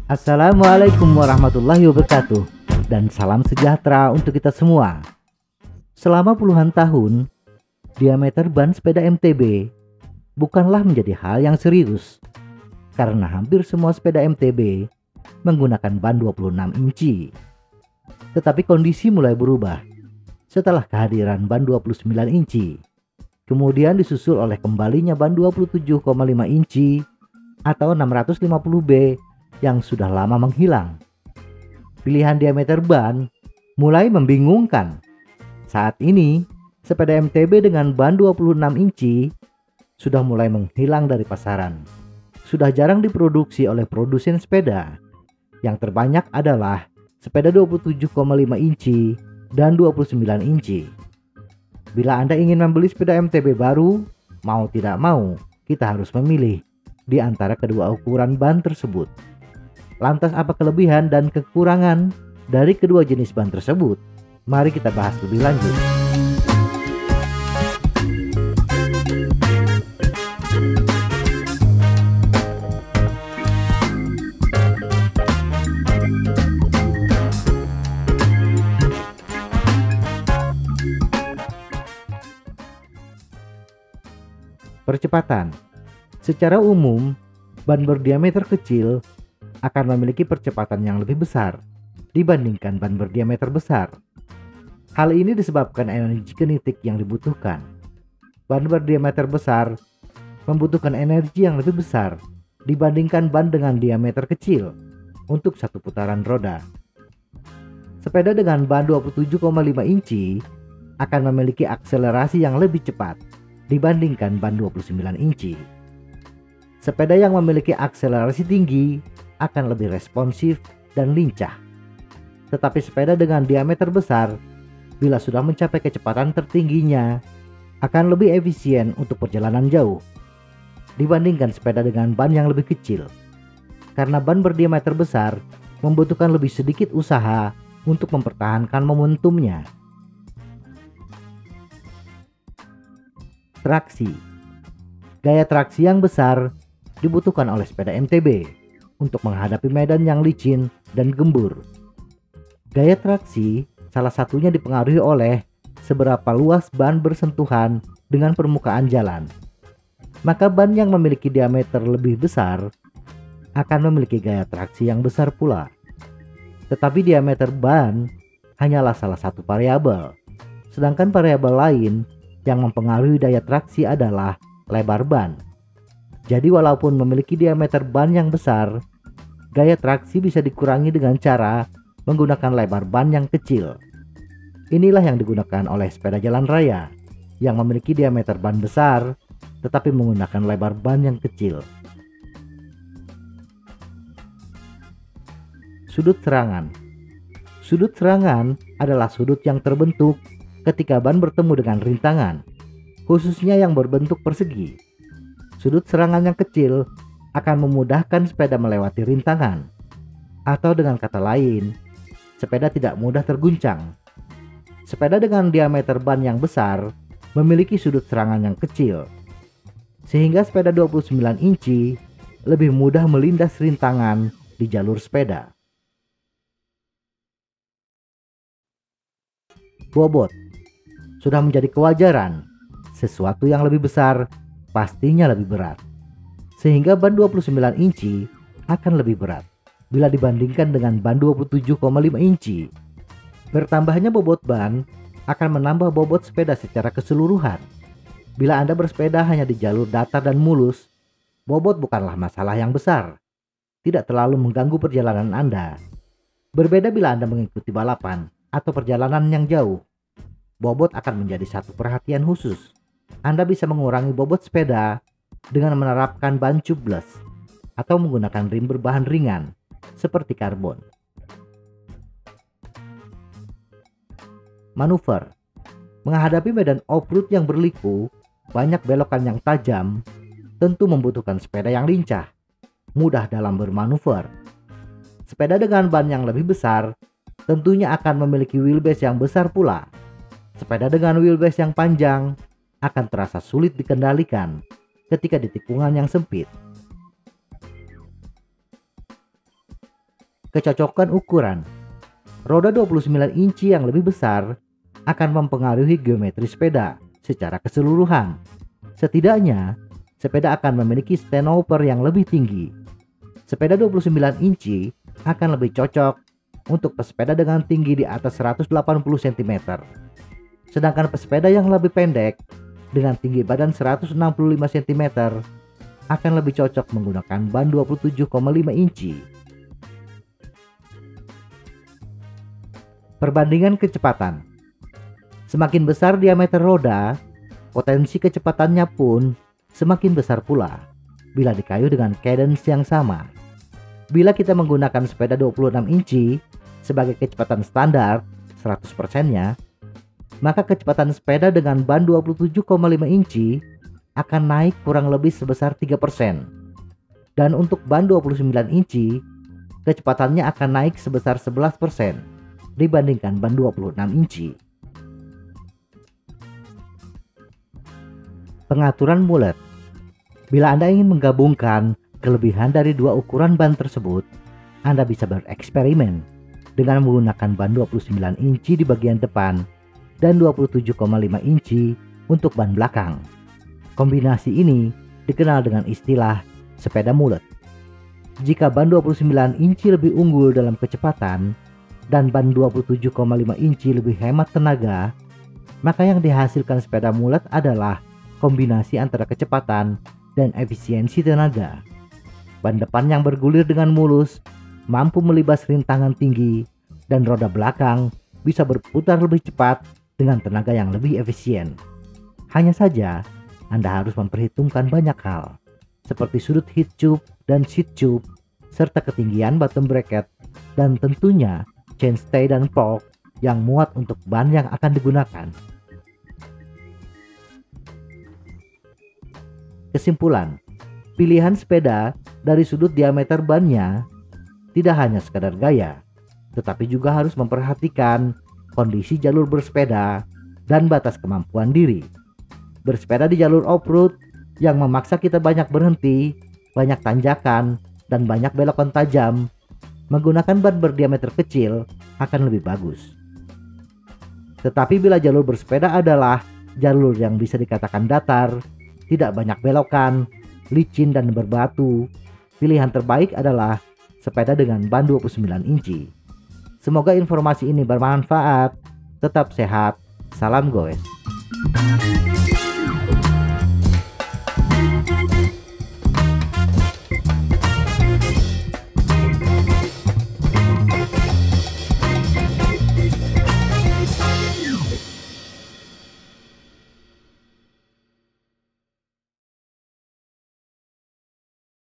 Assalamualaikum warahmatullahi wabarakatuh, dan salam sejahtera untuk kita semua. Selama puluhan tahun, diameter ban sepeda MTB bukanlah menjadi hal yang serius, karena hampir semua sepeda MTB menggunakan ban 26 inci. Tetapi kondisi mulai berubah setelah kehadiran ban 29 inci, kemudian disusul oleh kembalinya ban 27,5 inci atau 650B yang sudah lama menghilang. Pilihan diameter ban mulai membingungkan. Saat ini, sepeda MTB dengan ban 26 inci sudah mulai menghilang dari pasaran. Sudah jarang diproduksi oleh produsen sepeda. Yang terbanyak adalah sepeda 27,5 inci dan 29 inci. Bila Anda ingin membeli sepeda MTB baru, mau tidak mau, kita harus memilih di antara kedua ukuran ban tersebut. Lantas apa kelebihan dan kekurangan dari kedua jenis ban tersebut? Mari kita bahas lebih lanjut. Percepatan. Secara umum, ban berdiameter kecil akan memiliki percepatan yang lebih besar dibandingkan ban berdiameter besar. Hal ini disebabkan energi kinetik yang dibutuhkan. Ban berdiameter besar membutuhkan energi yang lebih besar dibandingkan ban dengan diameter kecil untuk satu putaran roda. Sepeda dengan ban 27,5 inci akan memiliki akselerasi yang lebih cepat dibandingkan ban 29 inci. Sepeda yang memiliki akselerasi tinggi akan lebih responsif dan lincah. Tetapi sepeda dengan diameter besar, bila sudah mencapai kecepatan tertingginya, akan lebih efisien untuk perjalanan jauh dibandingkan sepeda dengan ban yang lebih kecil. Karena ban berdiameter besar membutuhkan lebih sedikit usaha untuk mempertahankan momentumnya. Traksi. Gaya traksi yang besar dibutuhkan oleh sepeda MTB untuk menghadapi medan yang licin dan gembur. Gaya traksi salah satunya dipengaruhi oleh seberapa luas ban bersentuhan dengan permukaan jalan. Maka ban yang memiliki diameter lebih besar akan memiliki gaya traksi yang besar pula. Tetapi diameter ban hanyalah salah satu variabel. Sedangkan variabel lain yang mempengaruhi daya traksi adalah lebar ban. Jadi walaupun memiliki diameter ban yang besar, gaya traksi bisa dikurangi dengan cara menggunakan lebar ban yang kecil. Inilah yang digunakan oleh sepeda jalan raya yang memiliki diameter ban besar tetapi menggunakan lebar ban yang kecil. Sudut serangan. Sudut serangan adalah sudut yang terbentuk ketika ban bertemu dengan rintangan, khususnya yang berbentuk persegi. Sudut serangan yang kecil akan memudahkan sepeda melewati rintangan, atau dengan kata lain, sepeda tidak mudah terguncang. Sepeda dengan diameter ban yang besar memiliki sudut serangan yang kecil, sehingga sepeda 29 inci lebih mudah melindas rintangan di jalur sepeda. Bobot. Sudah menjadi kewajaran, sesuatu yang lebih besar pastinya lebih berat. Sehingga ban 29 inci akan lebih berat bila dibandingkan dengan ban 27,5 inci. Bertambahnya bobot ban akan menambah bobot sepeda secara keseluruhan. Bila Anda bersepeda hanya di jalur datar dan mulus, bobot bukanlah masalah yang besar. Tidak terlalu mengganggu perjalanan Anda. Berbeda bila Anda mengikuti balapan atau perjalanan yang jauh. Bobot akan menjadi satu perhatian khusus. Anda bisa mengurangi bobot sepeda dengan menerapkan ban tubeless atau menggunakan rim berbahan ringan seperti karbon. Manuver. Menghadapi medan off-road yang berliku, banyak belokan yang tajam, tentu membutuhkan sepeda yang lincah, mudah dalam bermanuver. Sepeda dengan ban yang lebih besar tentunya akan memiliki wheelbase yang besar pula. Sepeda dengan wheelbase yang panjang akan terasa sulit dikendalikan ketika di tikungan yang sempit. Kecocokan ukuran. Roda 29 inci yang lebih besar akan mempengaruhi geometri sepeda secara keseluruhan. Setidaknya, sepeda akan memiliki standover yang lebih tinggi. Sepeda 29 inci akan lebih cocok untuk pesepeda dengan tinggi di atas 180 cm. Sedangkan pesepeda yang lebih pendek dengan tinggi badan 165 cm akan lebih cocok menggunakan ban 27,5 inci. Perbandingan kecepatan. Semakin besar diameter roda, potensi kecepatannya pun semakin besar pula bila dikayu dengan cadence yang sama. Bila kita menggunakan sepeda 26 inci sebagai kecepatan standar 100%-nya, maka kecepatan sepeda dengan ban 27,5 inci akan naik kurang lebih sebesar 3%. Dan untuk ban 29 inci, kecepatannya akan naik sebesar 11% dibandingkan ban 26 inci. Pengaturan mulet. Bila Anda ingin menggabungkan kelebihan dari dua ukuran ban tersebut, Anda bisa bereksperimen dengan menggunakan ban 29 inci di bagian depan dan 27,5 inci untuk ban belakang. Kombinasi ini dikenal dengan istilah sepeda mulet. Jika ban 29 inci lebih unggul dalam kecepatan dan ban 27,5 inci lebih hemat tenaga, maka yang dihasilkan sepeda mulet adalah kombinasi antara kecepatan dan efisiensi tenaga. Ban depan yang bergulir dengan mulus, mampu melibas rintangan tinggi, dan roda belakang bisa berputar lebih cepat dengan tenaga yang lebih efisien. Hanya saja, Anda harus memperhitungkan banyak hal, seperti sudut heat tube dan seat tube, serta ketinggian bottom bracket, dan tentunya chainstay dan fork yang muat untuk ban yang akan digunakan. Kesimpulan, pilihan sepeda dari sudut diameter bannya tidak hanya sekadar gaya, tetapi juga harus memperhatikan kondisi jalur bersepeda dan batas kemampuan diri. Bersepeda di jalur off-road yang memaksa kita banyak berhenti, banyak tanjakan, dan banyak belokan tajam, menggunakan ban berdiameter kecil akan lebih bagus. Tetapi bila jalur bersepeda adalah jalur yang bisa dikatakan datar, tidak banyak belokan, licin dan berbatu, pilihan terbaik adalah sepeda dengan ban 29 inci. Semoga informasi ini bermanfaat. Tetap sehat. Salam goes.